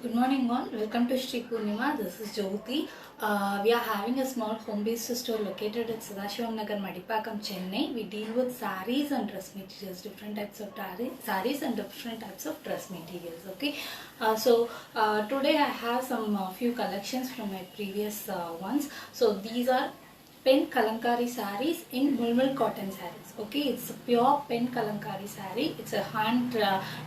Good morning all. Welcome to Shri Purnima. This is Jyoti. We are having a small home-based store located at Sadashivam Nagar, Madipakam, Chennai. We deal with sarees and dress materials, different types of sarees and different types of dress materials. Okay. Today I have some few collections from my previous ones. So these are pen kalankari sarees in mulmul cotton sarees. Okay, it's a pure pen kalankari saree. It's a hand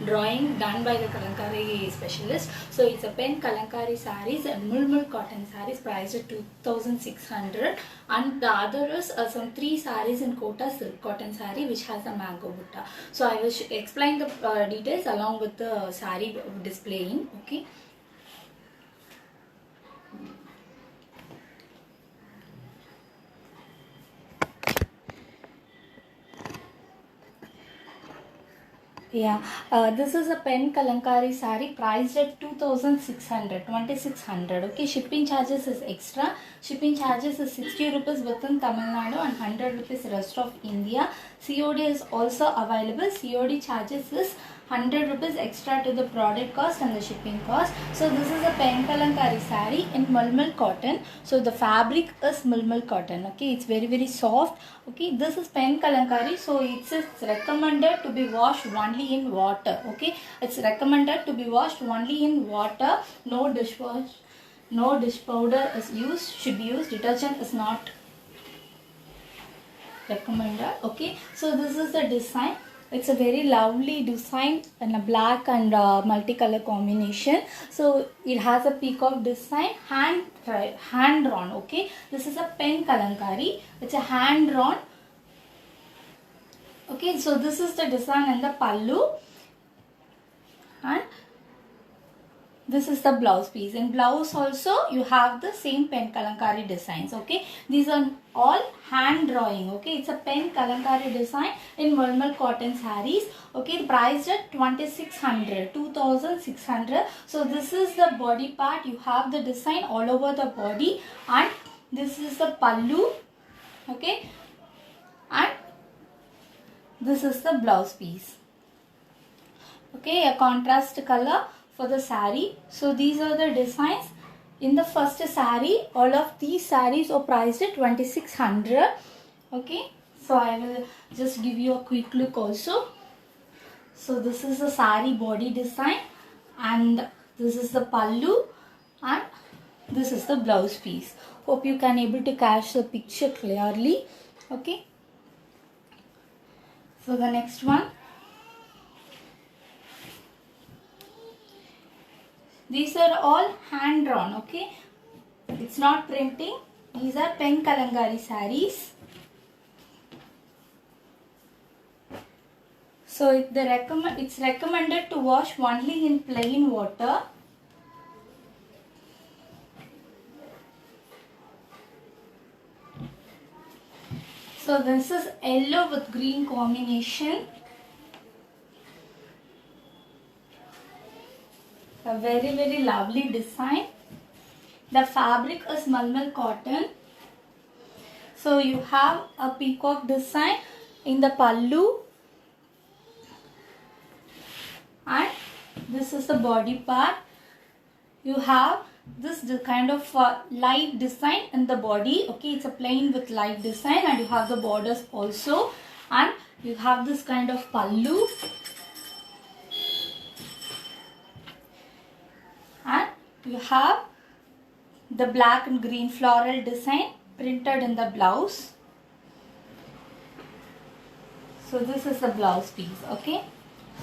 drawing done by the kalankari specialist. So it's a pen kalankari sarees and mulmul cotton sarees priced at 2,600. And the other is some 3 sarees in Kota silk cotton saree which has a mango butta. So I will explain the details along with the saree displaying. Okay. Yeah, this is a pen kalankari saree priced at 2,600, 2,600. Okay, shipping charges is extra. Shipping charges is 60 rupees within Tamil Nadu and 100 rupees rest of India. COD is also available. COD charges is 100 rupees extra to the product cost and the shipping cost. So this is a pen kalankari saree in mulmul cotton. So the fabric is mulmul cotton. Okay, it's very soft. Okay, this is pen kalankari. So it's recommended to be washed only in water. Okay, it's recommended to be washed only in water. No dishwash, no dish powder is used. Should be used. Detergent is not recommended. Okay, so this is the design. It's a very lovely design in a black and multicolor combination. So it has a peacock design, hand drawn. Okay, this is a pen kalankari. It's a hand drawn. Okay, so this is the design in the pallu, and this is the blouse piece. In blouse also you have the same pen kalankari designs. Okay, these are all hand drawing. Okay, it's a pen kalankari design in mulmul cotton sarees. Okay, priced at 2,600, 2,600. So this is the body part. You have the design all over the body, and this is the pallu. Okay, and this is the blouse piece. Okay, a contrast color for the saree. So these are the designs in the first saree. All of these sarees are priced at 2,600. Okay, so I will just give you a quick look also. So this is the saree body design, and this is the pallu, and this is the blouse piece. Hope you can able to catch the picture clearly. Okay, so the next one. These are all hand drawn. Okay, it's not printing. These are pen kalankari sarees. So it's recommended to wash only in plain water. So this is yellow with green combination. A very lovely design. The fabric is mulmul cotton. So you have a peacock design in the pallu, and this is the body part. You have this kind of light design in the body. Okay, it's a plain with light design, and you have the borders also, and you have this kind of pallu, and you have the black and green floral design printed in the blouse. So this is the blouse piece. Okay,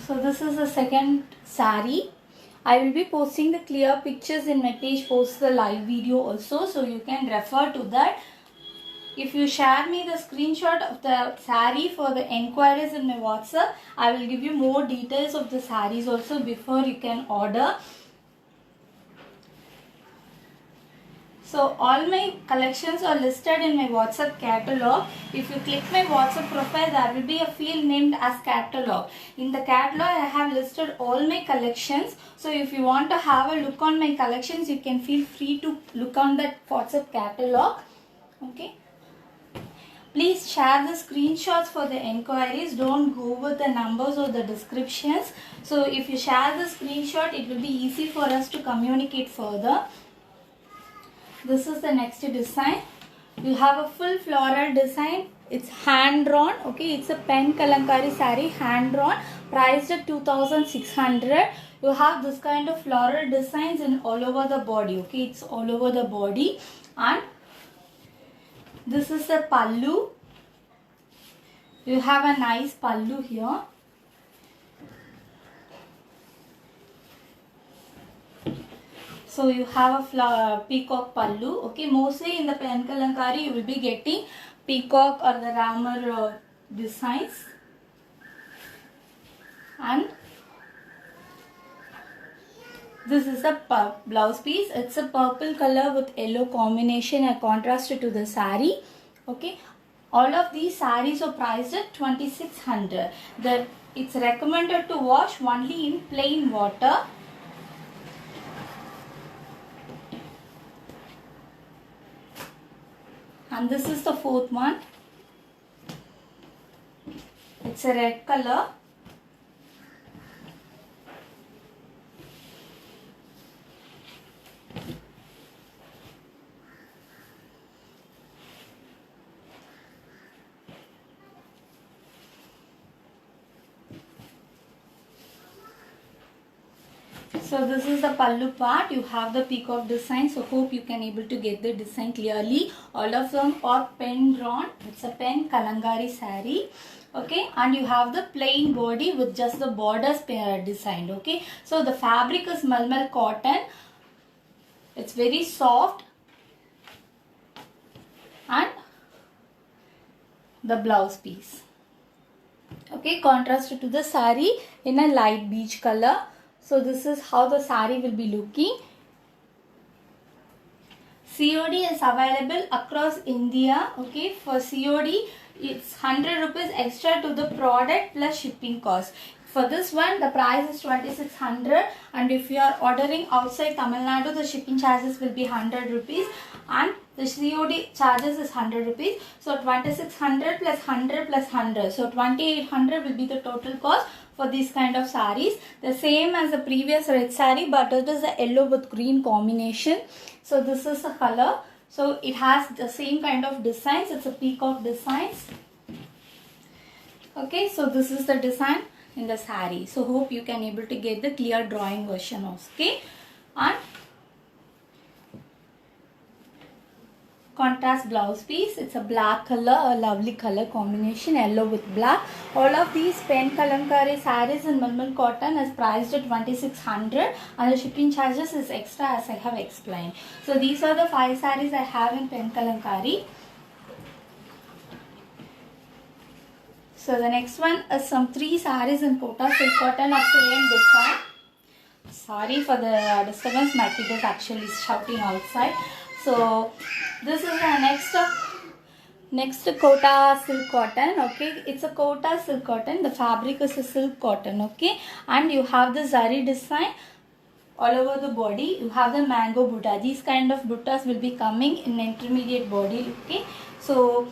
so this is the second saree. I will be posting the clear pictures in my page, post the live video also, so you can refer to that. If you share me the screenshot of the saree for the enquiries in my WhatsApp, I will give you more details of the sarees also before you can order. So all my collections are listed in my WhatsApp catalog. If you click my WhatsApp profile, there will be a field named as catalog. In the catalog, I have listed all my collections. So if you want to have a look on my collections, you can feel free to look on that WhatsApp catalog. Okay. Please share the screenshots for the enquiries. Don't go with the numbers or the descriptions. So if you share the screenshot, it will be easy for us to communicate further. This is the next design. You have a full floral design. It's hand drawn. Okay, it's a pen kalamkari saree, hand drawn, priced at 2,600. You have this kind of floral designs in all over the body. Okay, it's all over the body. And this is the pallu. You have a nice pallu here. So you have a peacock pallu. Okay, mostly in the pen kalamkari you will be getting peacock or the ramar designs. And this is the blouse piece. It's a purple color with yellow combination, a contrast to the saree. Okay, all of these sarees are priced at 2,600. It's recommended to wash only in plain water. And this is the fourth one. It's a red color. So this is the pallu part. You have the peacock design. So hope you can able to get the design clearly. All of them are pen drawn. It's a pen kalamkari saree. Okay, and you have the plain body with just the borders designed. Okay, so the fabric is malmal cotton. It's very soft. And the blouse piece. Okay, contrast to the saree in a light beige color. So this is how the saree will be looking. COD is available across India. Okay, for COD it's 100 rupees extra to the product plus shipping cost. For this one the price is 2,600, and if you are ordering outside Tamil Nadu the shipping charges will be 100 rupees and the COD charges is 100 rupees. So 2,600 plus 100 plus 100. So 2,800 will be the total cost for these kind of sarees. The same as the previous red saree, but it is a yellow with green combination. So this is the color. So it has the same kind of designs. It's a peacock designs. Okay, so this is the design in the saree. So hope you can able to get the clear drawing version of. Okay, and contrast blouse piece. It's a black color, a lovely color combination, yellow with black. All of these pen kalamkari sarees in malmal cotton is priced at 2,600 and the shipping charges is extra as I have explained. So these are the 5 sarees I have in pen kalamkari. So the next one is some 3 sarees in Kota silk cotton of same design. Sorry for the disturbance, my kid is actually shouting outside. So this is the next Kota silk cotton. Okay, it's a Kota silk cotton. The fabric is a silk cotton. Okay, and you have the zari design all over the body. You have the mango butta. These kind of buttas will be coming in intermediate body. Okay, so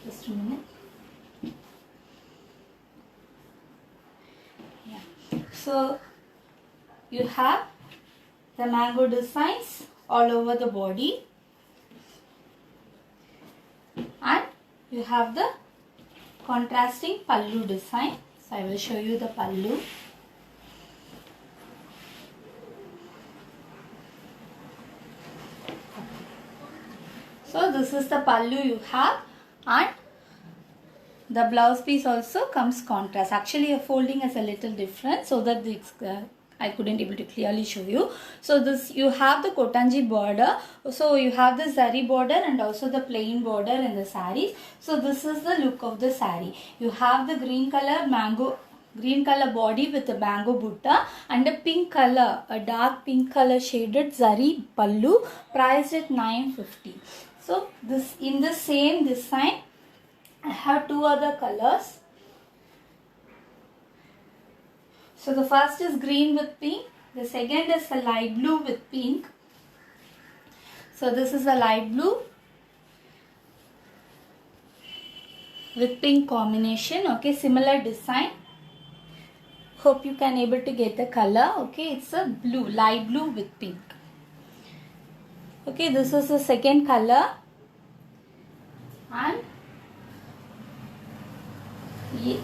just a minute. Yeah, so you have the mango designs all over the body, and you have the contrasting pallu design. So I will show you the pallu. So this is the pallu you have, and the blouse piece also comes contrast. Actually a folding is a little different so that the I couldn't able to clearly show you. So this you have the Kotanji border. So you have the zari border and also the plain border in the sarees. So this is the look of the saree. You have the green color body with the mango butta and a pink color, a dark pink color shaded zari pallu, priced at 950. So this in the same design I have 2 other colors. So the first is green with pink, the second is a light blue with pink. So this is a light blue, with pink combination. Okay, similar design. Hope you can able to get the color. Okay, it's a blue, light blue with pink. Okay, this is the second color, and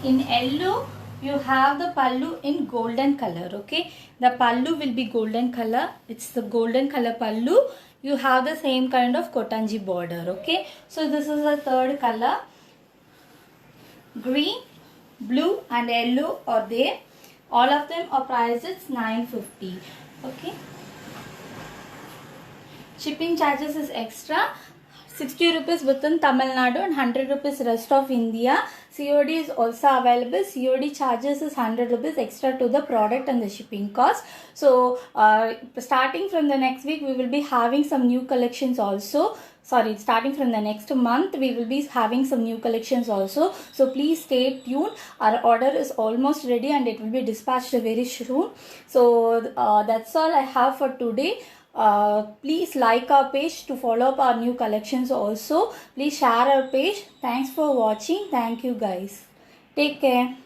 in yellow you have the pallu in golden color. Okay, the pallu will be golden color. It's the golden color pallu. You have the same kind of kotanji border. Okay, so this is the third color. Green, blue and yellow are there. All of them are priced at 950. Okay, shipping charges is extra. 60 rupees within Tamil Nadu and 100 rupees rest of India. COD is also available. COD charges is 100 rupees extra to the product and the shipping cost. So starting from the next week we will be having some new collections also. Sorry, starting from the next month we will be having some new collections also. So please stay tuned. Our order is almost ready and it will be dispatched very soon. So that's all I have for today. Please like our page to follow up our new collections also. Please share our page. Thanks for watching. Thank you guys. Take care.